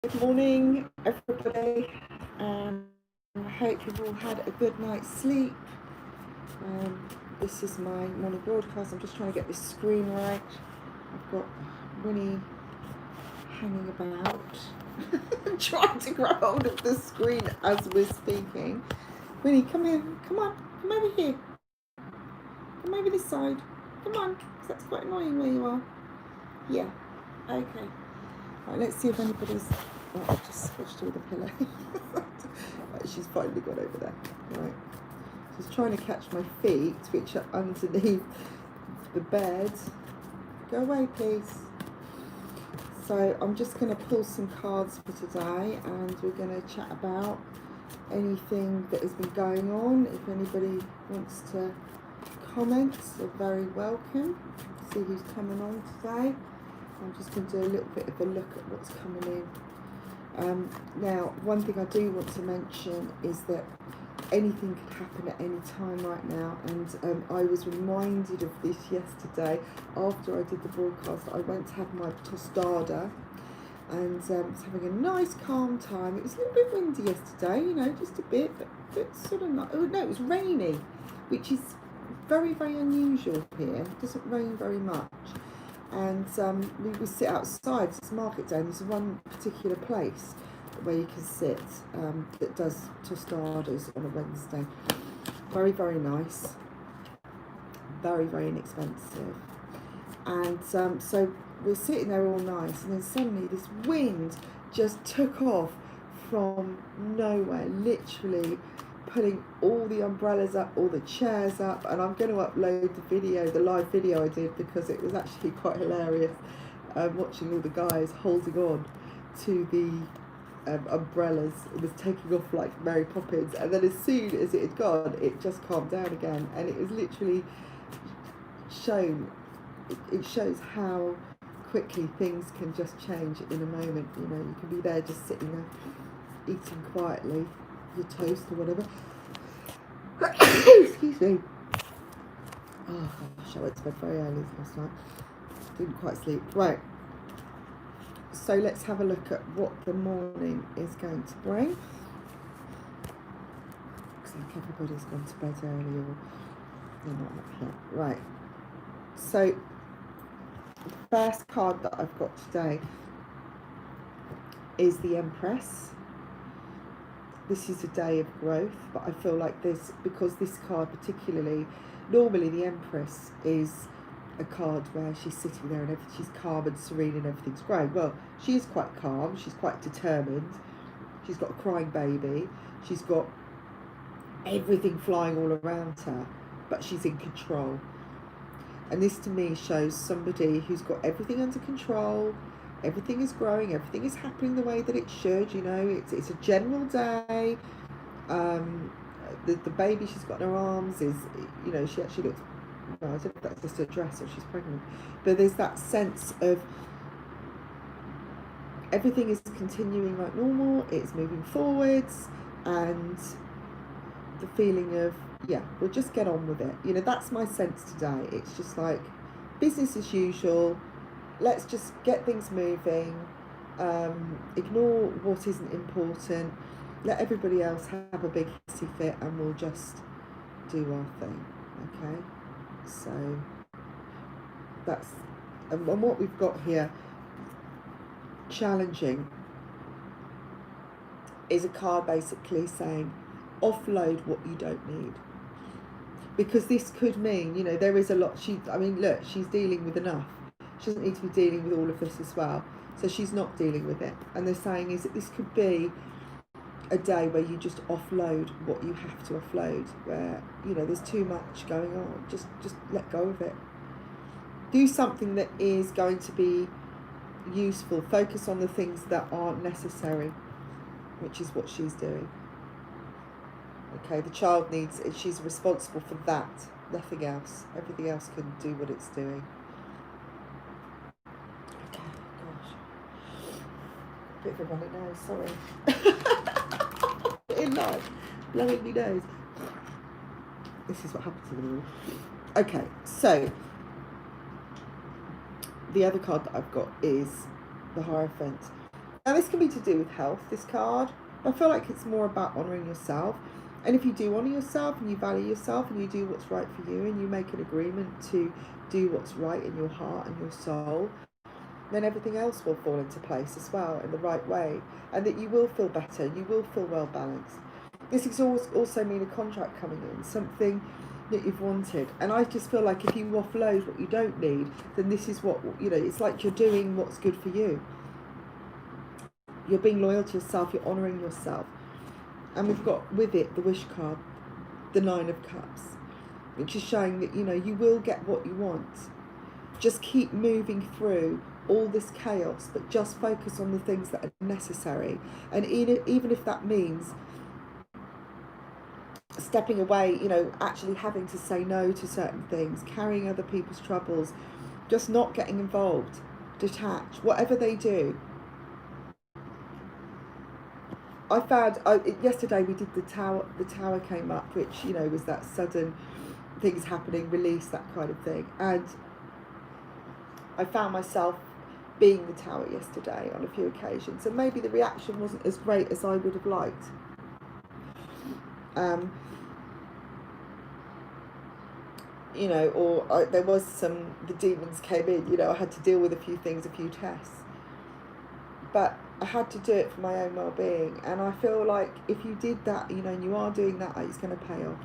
Good morning, everybody. I hope you've all had a good night's sleep. This is my morning broadcast. I'm just trying to get this screen right. I've got Winnie hanging about, trying to grab hold of the screen as we're speaking. Winnie, come here. Come on. Come over here. Come over this side. Come on, because that's quite annoying where you are. Yeah. Okay. Right, let's see if anybody's... Oh, I've just squished all the pillow. Right, she's finally got over there. Right. She's trying to catch my feet, which are underneath the bed. Go away, please. So I'm just going to pull some cards for today, and we're going to chat about anything that has been going on. If anybody wants to comment, they're very welcome. See who's coming on today. I'm just going to do a little bit of a look at what's coming in. Now, one thing I do want to mention is that anything could happen at any time right now, and I was reminded of this yesterday after I did the broadcast. I went to have my tostada and was having a nice calm time. It was a little bit windy yesterday, you know, just a bit, but sort of not. Oh no, it was rainy, which is very, very unusual here. It doesn't rain very much. And we sit outside. It's market day, and there's one particular place where you can sit that does tostadas on a Wednesday. Very, very nice. Very, very inexpensive. And so we're sitting there all nice, and then suddenly this wind just took off from nowhere, literally putting all the umbrellas up, all the chairs up, and I'm going to upload the video, the live video I did, because it was actually quite hilarious watching all the guys holding on to the umbrellas. It was taking off like Mary Poppins, and then as soon as it had gone, it just calmed down again, and it was literally shown, it shows how quickly things can just change in a moment. You know, you can be there just sitting there eating quietly your toast or whatever. Excuse me. Oh gosh, I went to bed very early last night. Didn't quite sleep. Right. So let's have a look at what the morning is going to bring. Looks like everybody's gone to bed early, or they're not up yet. Right. So the first card that I've got today is the Empress. This is a day of growth, but I feel like this, because this card particularly, normally the Empress is a card where she's sitting there and she's calm and serene and everything's great. Well, she is quite calm, she's quite determined, she's got a crying baby, she's got everything flying all around her, but she's in control. And this to me shows somebody who's got everything under control. Everything is growing, everything is happening the way that it should, you know, it's a general day. The baby she's got in her arms is, you know, she actually looks, well, I don't know if that's just a dress or she's pregnant, but there's that sense of everything is continuing like normal, it's moving forwards, and the feeling of, yeah, we'll just get on with it. You know, that's my sense today. It's just like business as usual. Let's just get things moving, ignore what isn't important, let everybody else have a big hissy fit, and we'll just do our thing, okay? So that's, and what we've got here, challenging, is a card basically saying offload what you don't need. Because this could mean, you know, there is a lot, I mean, look, she's dealing with enough. She doesn't need to be dealing with all of this as well. So she's not dealing with it. And they're saying is that this could be a day where you just offload what you have to offload, where, you know, there's too much going on. Just let go of it. Do something that is going to be useful. Focus on the things that aren't necessary, which is what she's doing. Okay, the child needs, she's responsible for that, nothing else. Everything else can do what it's doing. Bit of a runny nose, sorry. In life, blowing me nose. This is what happens in the room. Okay, so the other card that I've got is the Hierophant. this can be to do with health, this card. I feel like it's more about honouring yourself. And if you do honour yourself and you value yourself and you do what's right for you and you make an agreement to do what's right in your heart and your soul, then everything else will fall into place as well in the right way, and that you will feel better, you will feel well balanced. This is also mean a contract coming in, something that you've wanted. And I just feel like if you offload what you don't need, then this is what, you know, it's like you're doing what's good for you. You're being loyal to yourself, you're honouring yourself. And we've got with it the wish card, the 9 of Cups, which is showing that, you know, you will get what you want. Just keep moving through all this chaos, but just focus on the things that are necessary. And even if that means stepping away, you know, actually having to say no to certain things, carrying other people's troubles, just not getting involved, detach, whatever they do. I found, yesterday we did the tower came up, which, you know, was that sudden things happening, release, that kind of thing. And I found myself being the tower yesterday on a few occasions. And maybe the reaction wasn't as great as I would have liked. You know, or there was the demons came in, you know, I had to deal with a few things, a few tests. But I had to do it for my own well-being. And I feel like if you did that, you know, and you are doing that, it's going to pay off.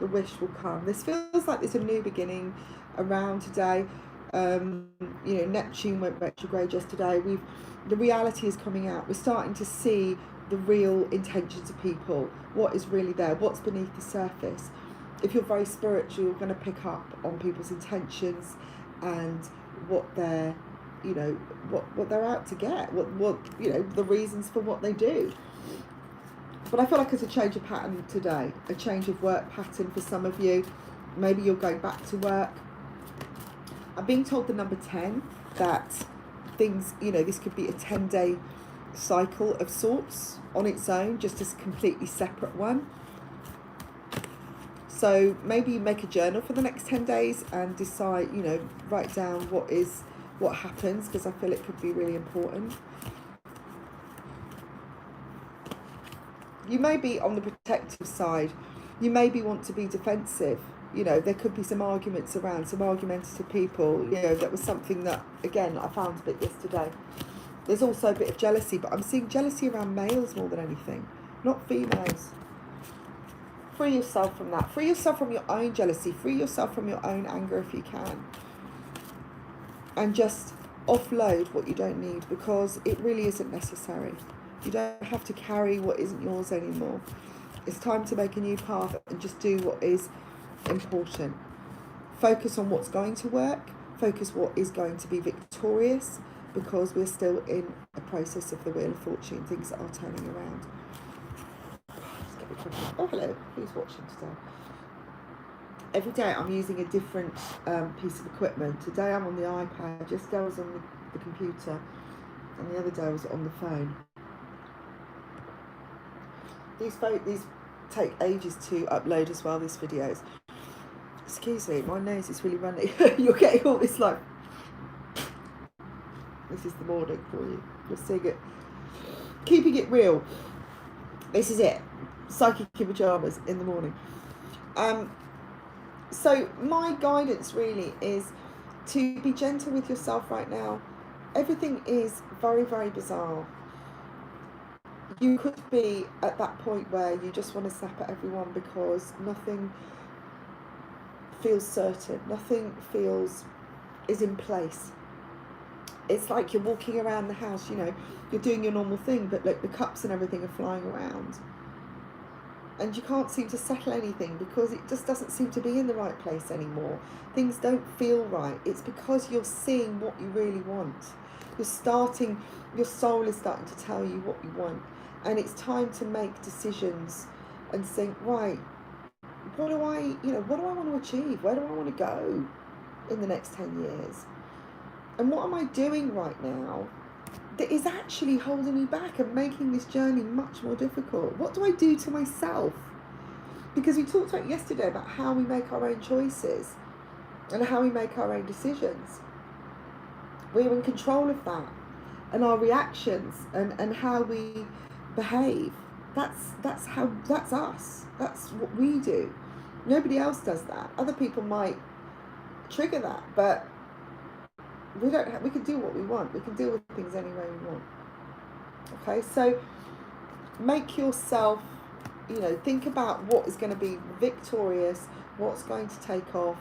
The wish will come. This feels like there's a new beginning around today. You know, Neptune went retrograde yesterday. The reality is coming out. We're starting to see the real intentions of people. What is really there? What's beneath the surface? If you're very spiritual, you're going to pick up on people's intentions and what they're, you know, what they're out to get. What you know, the reasons for what they do. But I feel like it's a change of pattern today, a change of work pattern for some of you. Maybe you're going back to work. I'm being told the number 10, that things, you know, this could be a 10-day cycle of sorts on its own, just as a completely separate one. So maybe you make a journal for the next 10 days and decide, you know, write down what happens, because I feel it could be really important. You may be on the protective side. You maybe want to be defensive. You know, there could be some arguments around, some argumentative people. You know, that was something that, again, I found a bit yesterday. There's also a bit of jealousy, but I'm seeing jealousy around males more than anything, not females. Free yourself from that. Free yourself from your own jealousy. Free yourself from your own anger if you can. And just offload what you don't need, because it really isn't necessary. You don't have to carry what isn't yours anymore. It's time to make a new path and just do what is important. Focus on what's going to work. Focus what is going to be victorious, because we're still in a process of the Wheel of Fortune, things that are turning around. Oh, hello. Who's watching today? Every day I'm using a different piece of equipment. Today I'm on the iPad. Yesterday I was on the computer, and the other day I was on the phone. These take ages to upload as well, these videos. Excuse me, my nose is really runny. You're getting all this like... This is the morning for you. You're seeing it. Keeping it real. This is it. Psychic in pyjamas in the morning. So my guidance really is to be gentle with yourself right now. Everything is very, very bizarre. You could be at that point where you just want to snap at everyone because nothing feels certain. Nothing is in place. It's like you're walking around the house, you know, you're doing your normal thing, but like the cups and everything are flying around. And you can't seem to settle anything because it just doesn't seem to be in the right place anymore. Things don't feel right. It's because you're seeing what you really want. Your soul is starting to tell you what you want. And it's time to make decisions and think, right, what do I want to achieve? Where do I want to go in the next 10 years? And what am I doing right now that is actually holding me back and making this journey much more difficult? What do I do to myself? Because we talked about yesterday about how we make our own choices and how we make our own decisions. We're in control of that. and our reactions and how we behave. That's us. That's what we do. Nobody else does that. Other people might trigger that, but we don't. We can do what we want. We can deal with things any way we want. Okay, so make yourself, think about what is going to be victorious, what's going to take off,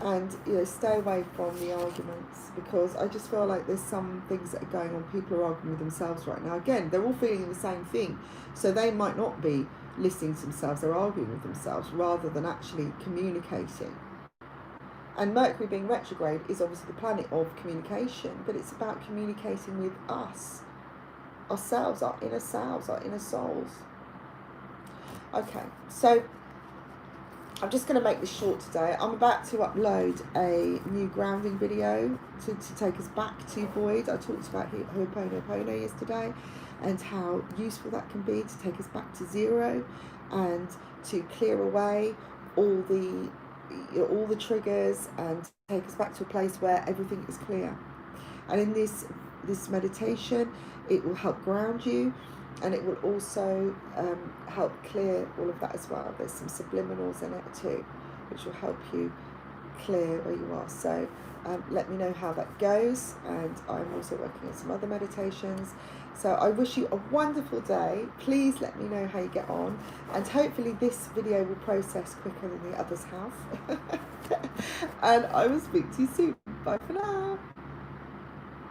and stay away from the arguments, because I just feel like there's some things that are going on. People are arguing with themselves right now. Again, they're all feeling the same thing, so they might not be listening to themselves, they're arguing with themselves rather than actually communicating. And Mercury being retrograde is obviously the planet of communication, but it's about communicating with us, ourselves, our inner selves, our inner souls. Okay, so I'm just going to make this short today. I'm about to upload a new grounding video to take us back to void. I talked about Ho'oponopono yesterday and how useful that can be to take us back to zero and to clear away all the triggers and take us back to a place where everything is clear. And in this meditation, it will help ground you, and it will also help clear all of that as well. There's some subliminals in it too, which will help you clear where you are. So let me know how that goes, and I'm also working on some other meditations. So I wish you a wonderful day. Please let me know how you get on, and hopefully this video will process quicker than the others have. And I will speak to you soon. Bye for now.